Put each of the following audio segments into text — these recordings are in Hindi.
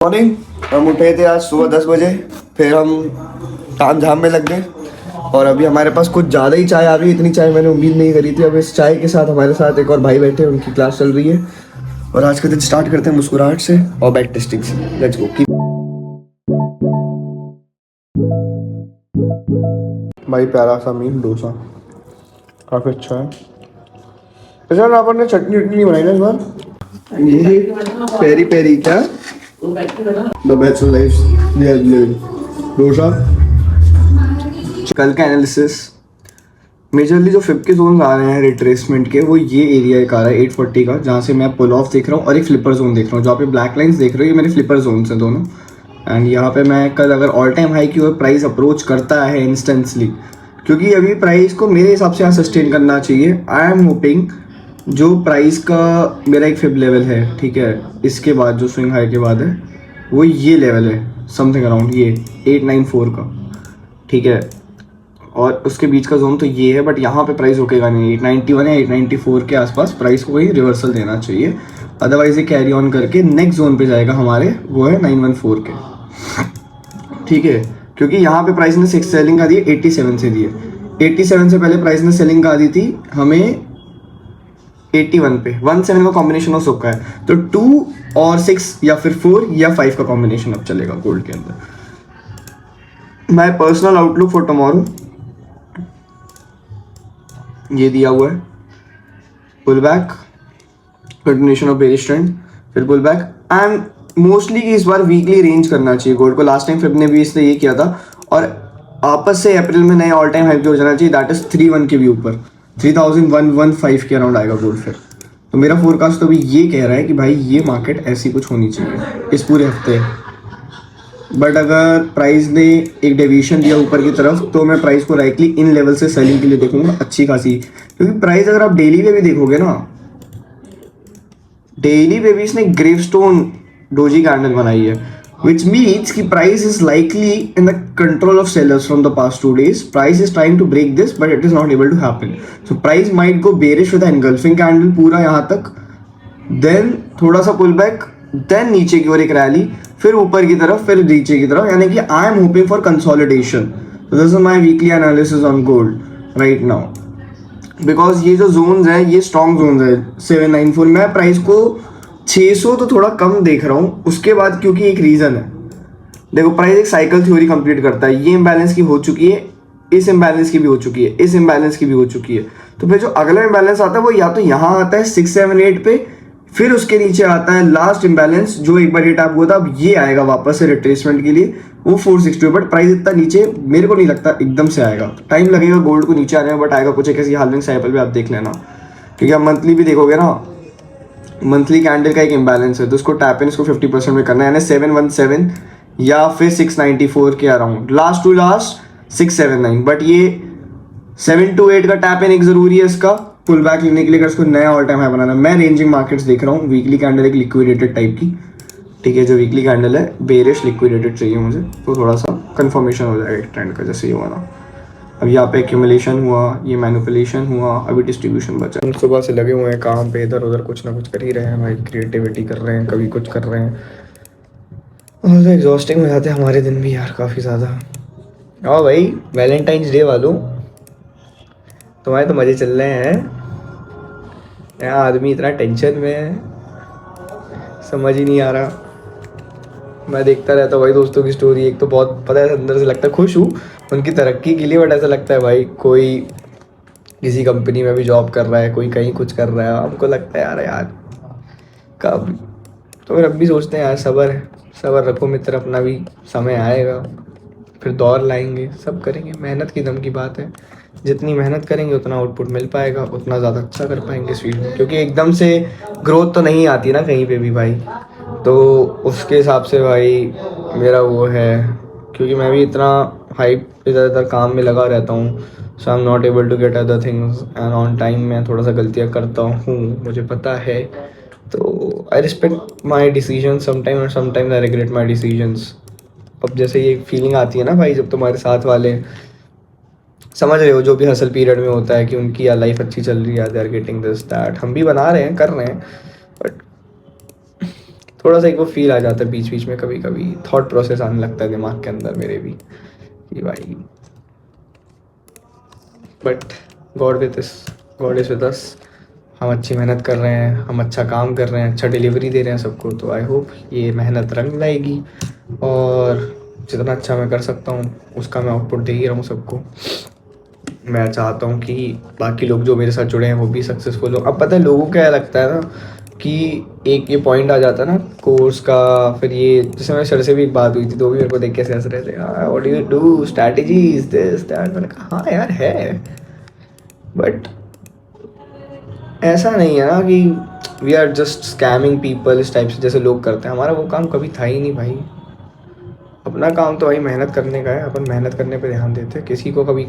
मॉर्निंग। हम उठे थे आज सुबह 10 बजे, फिर हम काम झाम में लग गए और अभी हमारे पास कुछ ज़्यादा ही चाय आ गई। इतनी चाय मैंने उम्मीद नहीं करी थी। अब इस चाय के साथ हमारे साथ एक और भाई बैठे हैं, उनकी क्लास चल रही है और आज का दिन स्टार्ट करते हैं मुस्कुराहट से और बैक टेस्टिंग से। Let's go. भाई प्यारा सा मील डोसा काफ़ी अच्छा है। सर आप ने चटनी उटनी बनाई ना इस बार? ये पेरी पेरी क्या द बेस्ट लाइफ डोसा। कल का एनालिसिस मेजरली जो 50 जोन आ रहे हैं रिट्रेसमेंट के, वो ये एरिया एक आ रहा है 840 का, जहाँ से मैं पुल ऑफ देख रहा हूँ और एक फ्लिपर जोन देख रहा हूँ। जहाँ पे ब्लैक लाइंस देख रहे हो ये मेरे फ्लिपर जोन हैं दोनों। एंड यहाँ पे मैं कल अगर ऑल टाइम हाई की ओर प्राइस अप्रोच करता है इंस्टेंटली, क्योंकि अभी प्राइस को मेरे हिसाब से यहाँ सस्टेन करना चाहिए। आई एम होपिंग जो प्राइस का मेरा एक फिब लेवल है, ठीक है, इसके बाद जो स्विंग हाई के बाद है वो ये लेवल है समथिंग अराउंड ये 894 का, ठीक है। और उसके बीच का जोन तो ये है, बट यहाँ पे प्राइस रुकेगा नहीं। 891 या 894 के आसपास प्राइस को कहीं रिवर्सल देना चाहिए, अदरवाइज ये कैरी ऑन करके नेक्स्ट जोन पे जाएगा हमारे, वो है 914 के, ठीक है। क्योंकि यहाँ पे प्राइस ने 6 सेलिंग का दी, 87 से दी है। 87 से पहले प्राइस ने सेलिंग का दी थी हमें 81 पे। 1-7 का कॉम्बिनेशन हो सकता है, तो 2 और 6 या फिर 4 या 5 का कॉम्बिनेशन अब चलेगा गोल्ड के अंदर। My personal outlook for tomorrow ये दिया हुआ है, pull back, continuation of bearish trend, फिर पुल बैक एंड मोस्टली इस बार वीकली रेंज करना चाहिए गोल्ड को। लास्ट टाइम फिब ने भी इसने ये किया था और आपस से अप्रैल में नए ऑल टाइम हाई हो जाना चाहिए, दैट इज 31 के भी ऊपर 3115 के अराउंड आएगा गोल्ड फिर। तो मेरा फोरकास्ट तो अभी ये कह रहा है कि भाई ये मार्केट ऐसी कुछ होनी चाहिए इस पूरे हफ्ते। बट अगर प्राइस ने एक डेविएशन दिया ऊपर की तरफ, तो मैं प्राइस को राइटली इन लेवल से सेलिंग के लिए देखूंगा अच्छी खासी। क्योंकि प्राइस अगर आप डेली पे भी देखोगे ना, डेली पे भी इसने ग्रेवस्टोन डोजी कैंडल बनाई है, which means कि price is likely in the control of sellers from the past 2 days. Price is trying to break this, but it is not able to happen. So price might go bearish with an engulfing candle पूरा यहाँ तक, then थोड़ा सा pull back, then नीचे की ओर एक रैली, फिर ऊपर की तरफ, फिर नीचे की तरफ, यानी कि I am hoping for consolidation. So this is my weekly analysis on gold right now. Because ये जो zones हैं ये strong zones हैं 794। मैं प्राइस को 600 तो थोड़ा कम देख रहा हूँ उसके बाद, क्योंकि एक रीज़न है। देखो प्राइस एक साइकिल थ्योरी कंप्लीट करता है, ये इम्बैलेंस की हो चुकी है, इस इम्बैलेंस की भी हो चुकी है, इस इम्बैलेंस की भी हो चुकी है। तो फिर जो अगला इम्बैलेंस आता है वो या तो यहाँ आता है 678 पे, फिर उसके नीचे आता है लास्ट इम्बैलेंस जो एक बार टैप हुआ था, अब ये आएगा वापस से रिट्रेसमेंट के लिए, वो 460। बट प्राइस इतना नीचे मेरे को नहीं लगता एकदम से आएगा, टाइम लगेगा गोल्ड को नीचे आने में, बट आएगा कुछ एक ऐसी हालविंग साइकिल भी आप देख लेना। क्योंकि आप मंथली भी देखोगे ना, मंथली कैंडल का एक इम्बैलेंस है, तो उसको टैप इन इसको 50% में करना है, यानी 717 या फिर 694 के around, last to last 679। But ये 728 का टैप इन एक जरूरी है इसका पुल बैक लेने के लिए, अगर इसको नया ऑल टाइम हाई बनाना। मैं रेंजिंग मार्केट्स देख रहा हूँ, वीकली कैंडल एक लिक्विडेटेड टाइप की, ठीक है, जो वीकली कैंडल है बेरिश लिक्विडेटेड चाहिए मुझे, तो थोड़ा सा कंफर्मेशन हो जाएगा एक ट्रेंड का, जैसे ये हुआ ना। अब यहाँ पे एक्यूमुलेशन हुआ, ये मैनिपुलेशन हुआ, अभी डिस्ट्रीब्यूशन बचा। हम सुबह से लगे हुए हैं काम पे, इधर उधर कुछ ना कुछ कर ही रहे हैं भाई, क्रिएटिविटी कर रहे हैं, कभी कुछ कर रहे हैं, और तो एग्जॉस्टिंग हो जाते हैं हमारे दिन भी यार काफ़ी ज़्यादा। और भाई वैलेंटाइंस डे वालों, तुम्हारे तो मज़े चल रहे हैं, यहाँ आदमी इतना टेंशन में है, समझ ही नहीं आ रहा। मैं देखता रहता हूँ भाई दोस्तों की स्टोरी, एक तो बहुत पता है अंदर से लगता है खुश हूँ उनकी तरक्की के लिए, बट ऐसा लगता है भाई कोई किसी कंपनी में भी जॉब कर रहा है, कोई कहीं कुछ कर रहा है, हमको लगता है यार कब। तो फिर अब भी सोचते हैं यार सब्र रखो मित्र, अपना भी समय आएगा, फिर दौर लाएंगे, सब करेंगे, मेहनत की दम की बात है, जितनी मेहनत करेंगे उतना आउटपुट मिल पाएगा, उतना ज़्यादा अच्छा कर पाएंगे इस फील्ड में। क्योंकि एकदम से ग्रोथ तो नहीं आती ना कहीं पे भी भाई, तो उसके हिसाब से भाई मेरा वो है, क्योंकि मैं भी इतना हाइप इधर उधर काम में लगा रहता हूँ, so I am not able to get other things and on time. मैं थोड़ा सा गलतियाँ करता हूँ, मुझे पता है, तो I respect my decision sometime और sometimes I regret my decisions. अब जैसे ये फीलिंग आती है ना भाई, जब तुम्हारे साथ वाले, समझ रहे हो, जो भी हसल पीरियड में होता है कि उनकी या लाइफ अच्छी चल रही है, they are getting this that, हम भी बना रहे हैं, कर रहे हैं, बट थोड़ा सा एक वो फील आ जाता है बीच बीच में, कभी कभी थॉट प्रोसेस आने लगता है दिमाग के अंदर मेरे भी कि भाई, but God with us, God is with us. हम अच्छी मेहनत कर रहे हैं, हम अच्छा काम कर रहे हैं, अच्छा डिलीवरी दे रहे हैं सबको, तो आई होप ये मेहनत रंग लाएगी और जितना अच्छा मैं कर सकता हूँ उसका मैं आउटपुट दे ही रहा हूँ सबको। मैं चाहता हूँ कि बाकी लोग जो मेरे साथ जुड़े हैं वो भी सक्सेसफुल हो। अब पता है लोगों को क्या लगता है ना कि एक ये पॉइंट आ जाता है ना कोर्स का, फिर ये जैसे मेरे सर से भी एक बात हुई थी तो वो भी मेरे को देख के हंस रहे थे, what do you do, strategies this that. मैंने कहा हाँ यार है, बट ऐसा नहीं है ना कि we are just scamming people इस टाइप से जैसे लोग करते हैं। हमारा वो काम कभी था ही नहीं भाई। अपना काम तो भाई मेहनत करने का है, अपन मेहनत करने पे ध्यान देते हैं, किसी को कभी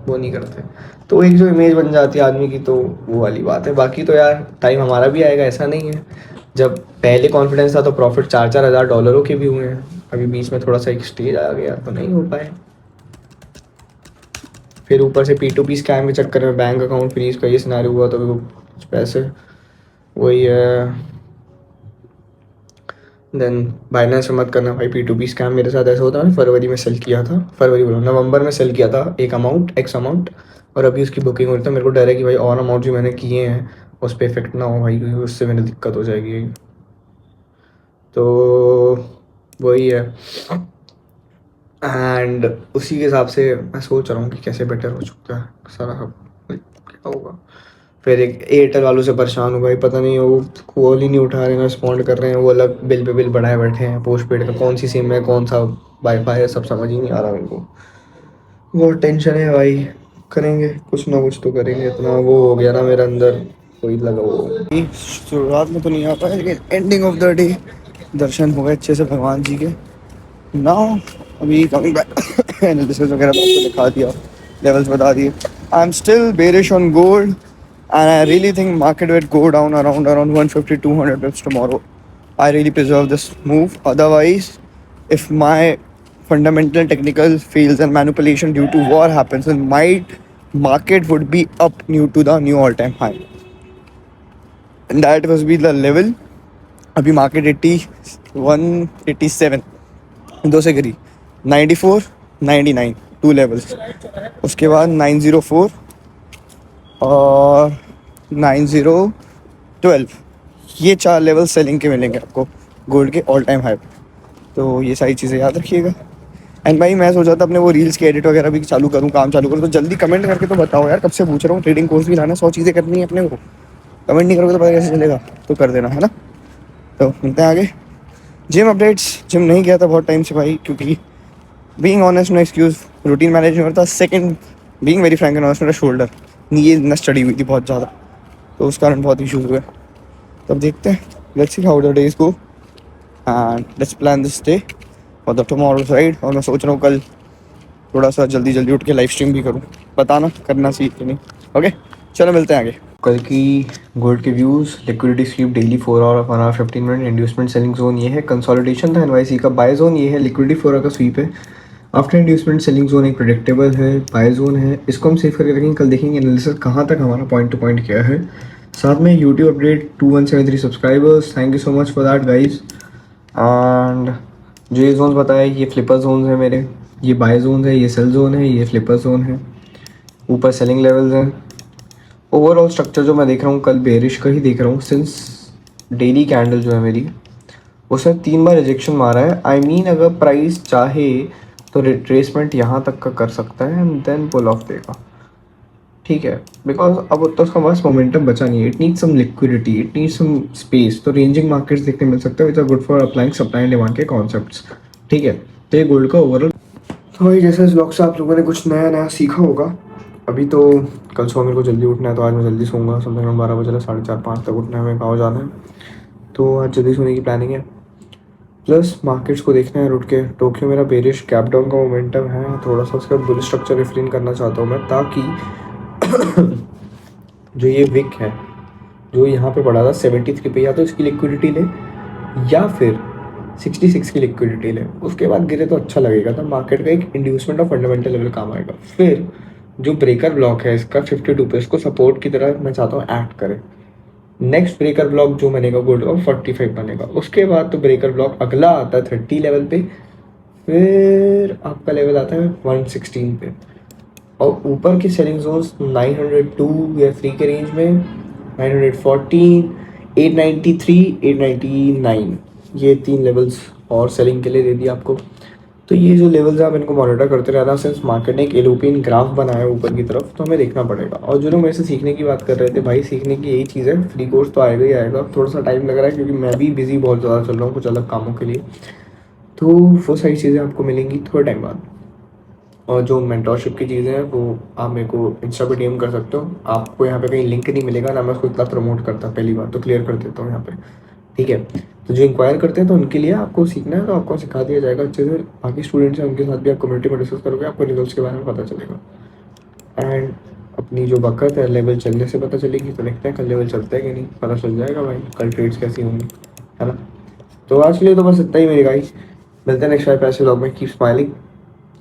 वो नहीं करते। तो एक जो इमेज बन जाती है आदमी की, तो वो वाली बात है। बाकी तो यार टाइम हमारा भी आएगा, ऐसा नहीं है। जब पहले कॉन्फिडेंस था तो प्रॉफिट 4-4 हज़ार डॉलरों के भी हुए हैं। अभी बीच में थोड़ा सा एक स्टेज आ गया तो नहीं हो पाए। फिर ऊपर से P2P स्कैम के चक्कर में बैंक अकाउंट फ्रीज का ये सिनारियो हुआ, तो कुछ पैसे वही है। देन बाइनेंस में मत करना भाई P2P स्कैम। मेरे साथ ऐसा होता है, फरवरी में सेल किया था, फरवरी बोलो नवंबर में सेल किया था एक अमाउंट, एक्स अमाउंट, और अभी उसकी बुकिंग हो रही। तो मेरे को डर है कि भाई और अमाउंट जो मैंने किए हैं उस पर इफेक्ट ना हो भाई, क्योंकि उससे मेरी दिक्कत हो जाएगी। तो वही है। एंड उसी के हिसाब से मैं सोच रहा हूँ कि कैसे बेटर हो चुका है सारा क्या होगा। फिर एक एयरटेल वालों से परेशान हूँ भाई, पता नहीं वो कॉल ही नहीं उठा रहे हैं, रिस्पॉन्ड कर रहे हैं, वो अलग बिल पे बिल बढ़ाए बैठे हैं। पोस्ट पेड का कौन सी सिम है, कौन सा वाईफाई है, सब समझ ही नहीं आ रहा मेरे को। बहुत टेंशन है भाई। करेंगे कुछ ना कुछ तो करेंगे, इतना वो हो गया ना मेरे अंदर, कोई लगा वो। शुरुआत में तो नहीं आ पाया लेकिन एंडिंग ऑफ द डे दर्शन हो गए अच्छे से भगवान जी के। नाउ अभी कमिंग बैक एनालिसिस वगैरह तो आपको दिखा दिया, लेवल्स बता दिए। I am still bearish on gold and I really think market will go down around 150-200 pips tomorrow. I really preserve this move. Otherwise, if my fundamental technical fails and manipulation due to war happens, then my market would be up new to the new all-time high. And that was be the level. अभी मार्केट 81 87 दो से गिरी, 94 99 टू लेवल्स, उसके बाद 904 और 9012, ये 4 लेवल सेलिंग के मिलेंगे आपको गोल्ड के ऑल टाइम हाई पे। तो ये सारी चीज़ें याद रखिएगा। एंड भाई मैं सोचा था अपने वो रील्स के एडिट वगैरह भी चालू करूँ, काम चालू करूँ, तो जल्दी कमेंट करके तो बताओ यार, कब से पूछ रहा हूँ। ट्रेडिंग कोर्स भी लाना, 100 चीज़ें करनी है अपने को, कमेंट नहीं करोगे तो पता कैसे चलेगा, तो कर देना है ना। तो मिलते हैं आगे। जिम अपडेट्स, जिम नहीं गया था बहुत टाइम से भाई, क्योंकि being honest no excuse, routine manage नहीं होता। Second, being very frank and honest, मेरा शोल्डर ये नस चढ़ी हुई थी बहुत ज़्यादा, तो उस कारण बहुत इश्यूज हुए। तब देखते हैं, let's see how the days go and let's plan this day for the tomorrow ride. और मैं सोच रहा हूँ कल थोड़ा सा जल्दी जल्दी उठ के लाइव स्ट्रीम भी करूँ, बताना करना चाहिए कि नहीं। ओके चलो मिलते हैं आगे। कल की गोल्ड के views, liquidity sweep daily 4 hour 1 hour 15 minute, inducement selling zone ये है, कंसोलिडेशन था एनवाईसी का, बाय जोन ये है, लिक्विडिटी 4 आवर का स्वीप है, आफ्टर इंड्यूसमेंट सेलिंग जोन एक प्रेडिक्टेबल है, बाय जोन है, इसको हम सेव करके रखेंगे। कल देखेंगे एनालिसिस कहाँ तक हमारा पॉइंट टू पॉइंट क्या है। साथ में YouTube update 2173 subscribers, thank you so much for that guys. And जो ये जोन्स बताए ये फ्लिपर जोन्स हैं मेरे, ये बाय जोन है, ये सेल जोन है, ये फ्लिपर जोन है, ऊपर सेलिंग लेवल्स हैं। ओवरऑल स्ट्रक्चर जो मैं देख रहा हूँ कल बेरिश का ही देख रहा हूँ, सिंस डेली कैंडल जो है मेरी उसने 3 बार रिजेक्शन मारा है। आई मीन अगर प्राइस चाहे तो रिट्रेसमेंट यहाँ तक का कर सकता है एंड देन पुल ऑफ देगा, ठीक है, बिकॉज अब तो उसका पास मोमेंटम बचा नहीं है। It needs some liquidity, it needs some space. तो रेंजिंग मार्केट्स देखने मिल सकते हैं which are good for applying supply and demand के कॉन्सेप्ट्स, ठीक है। तो ये गोल्ड का ओवरऑल। तो भाई जैसे इस ब्लॉग से आप लोगों ने कुछ नया नया सीखा होगा। अभी तो कल सुबह मेरे को जल्दी उठना है, तो आज मैं जल्दी सोऊंगा, समथिंग 12 बजे 4:30-5 तक उठना है, हमें गाँव जाना है, तो आज जल्दी सोने की प्लानिंग है। प्लस मार्केट्स को देखना है रुट के। टोक्यो मेरा बेरिश कैप डाउन का मोमेंटम है, थोड़ा सा उसका बुल स्ट्रक्चर रिफ्रेन करना चाहता हूँ मैं, ताकि जो ये विक है जो यहाँ पे पड़ा था 73 पे, या तो इसकी लिक्विडिटी ले या फिर 66 की लिक्विडिटी ले, उसके बाद गिरे तो अच्छा लगेगा। तो मार्केट का एक इंड्यूसमेंट ऑफ फंडामेंटल लेवल काम आएगा। फिर जो ब्रेकर ब्लॉक है इसका 52 पे, इसको सपोर्ट की तरह मैं चाहता हूँ एक्ट करे। नेक्स्ट ब्रेकर ब्लॉक जो बनेगा गोल्ड का 45 बनेगा। उसके बाद तो ब्रेकर ब्लॉक अगला आता है 30 लेवल पे, फिर आपका लेवल आता है 116 पे, और ऊपर की सेलिंग जोन्स 902 या 3 के रेंज में, 914, 893, 899, ये 3 लेवल्स और सेलिंग के लिए दे दिया आपको। तो ये जो लेवल्स आप इनको मॉनिटर करते रहना, सिंस मार्केट ने एक एलोपियन ग्राफ बनाया है ऊपर की तरफ, तो हमें देखना पड़ेगा। और जो लोग मेरे से सीखने की बात कर रहे थे, भाई सीखने की यही चीज़ है, फ्री कोर्स तो आएगा ही आएगा, थोड़ा सा टाइम लग रहा है क्योंकि मैं भी बिजी बहुत ज़्यादा चल रहा हूँ कुछ अलग कामों के लिए, तो वो सारी चीज़ें आपको मिलेंगी थोड़े टाइम बाद। और जो मेंटोरशिप की चीज़ें हैं वो आप मेरे को इंस्टा पे डीएम कर सकते हो, आपको यहाँ पे कहीं लिंक नहीं मिलेगा ना, मैं उसको इतना प्रमोट करता, पहली बात तो क्लियर कर देता हूँ यहाँ पे, ठीक है। तो जो इंक्वायर करते हैं तो उनके लिए आपको सीखना है तो आपको सिखा दिया जाएगा अच्छे से, बाकी स्टूडेंट्स हैं उनके साथ भी आप कम्युनिटी में डिस्कस करोगे, आपको रिजल्ट्स के बारे में पता चलेगा। एंड अपनी जो वक्त है लेवल चलने से पता चलेगी, तो देखते हैं कल लेवल चलता है कि नहीं, पता चल जाएगा भाई कल ट्रेड्स कैसी होंगी, है ना। तो आज के लिए तो बस इतना ही मेरे गाइस, मिलते हैं नेक्स्ट पैसे व्लॉग में। Keep smiling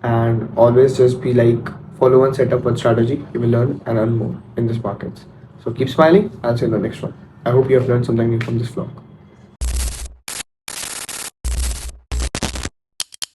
and always just be like, follow one setup, one strategy, you will learn and earn more in this market. So keep smiling. I'll see you in the next one. I hope you have learned something new from this vlog.